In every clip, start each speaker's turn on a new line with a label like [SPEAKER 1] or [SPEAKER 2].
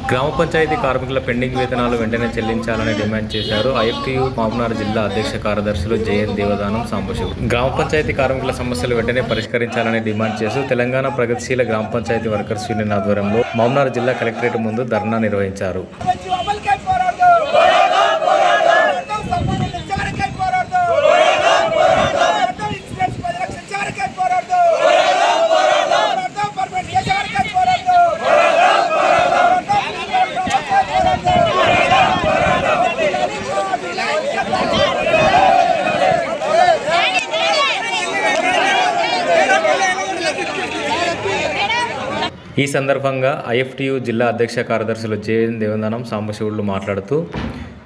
[SPEAKER 1] గ్రామ పంచాయతీ కార్మికుల పెండింగ్ వేతనాలు వెంటనే చెల్లించాలని డిమాండ్ చేశారు. ఐఎఫ్టీయూ మామనార్ జిల్లా అధ్యక్ష కార్యదర్శులు జేఎన్ దేవదానం సాంబశివుడు. గ్రామ పంచాయతీ కార్మికుల సమస్యలు వెంటనే పరిష్కరించాలని డిమాండ్ చేస్తూ తెలంగాణ ప్రగతిశీల గ్రామ పంచాయతీ వర్కర్స్ యూనియన్ ఆధ్వర్యంలో మామనార్ జిల్లా కలెక్టరేట్ ముందు ధర్నా నిర్వహించారు. ఈ సందర్భంగా ఐఎఫ్టీయూ జిల్లా అధ్యక్ష కార్యదర్శులు జేఎన్ దేవదానం సాంబశివుడు మాట్లాడుతూ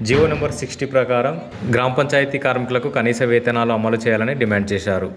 [SPEAKER 1] జీవో నెంబర్ 60 ప్రకారం గ్రామ పంచాయతీ కార్మికులకు కనీస వేతనాలు అమలు చేయాలని డిమాండ్ చేశారు.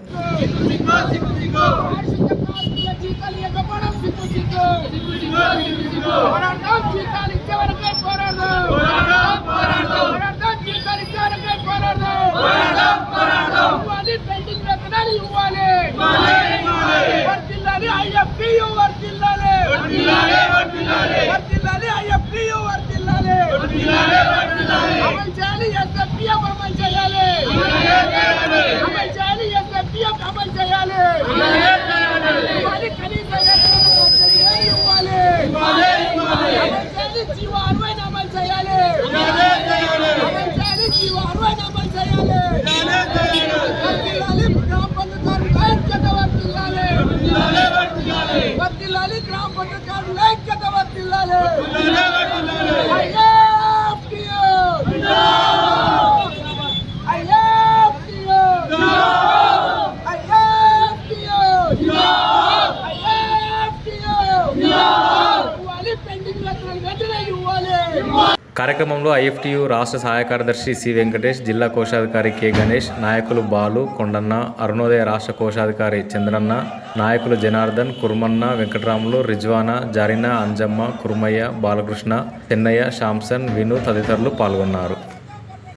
[SPEAKER 1] కార్యక్రమంలో ఐఎఫ్టీయూ రాష్ట్ర సహాయ కార్యదర్శి సి వెంకటేష్, జిల్లా కోశాధికారి కె గణేష్, నాయకులు బాలు, కొండన్న, అరుణోదయ రాష్ట్ర కోశాధికారి చంద్రన్న, నాయకులు జనార్దన్, కుర్మన్న, వెంకటరాములు, రిజ్వానా, జారినా, అంజమ్మ, కుర్మయ్య, బాలకృష్ణ, చెన్నయ్య, శాంసన్, విను తదితరులు పాల్గొన్నారు.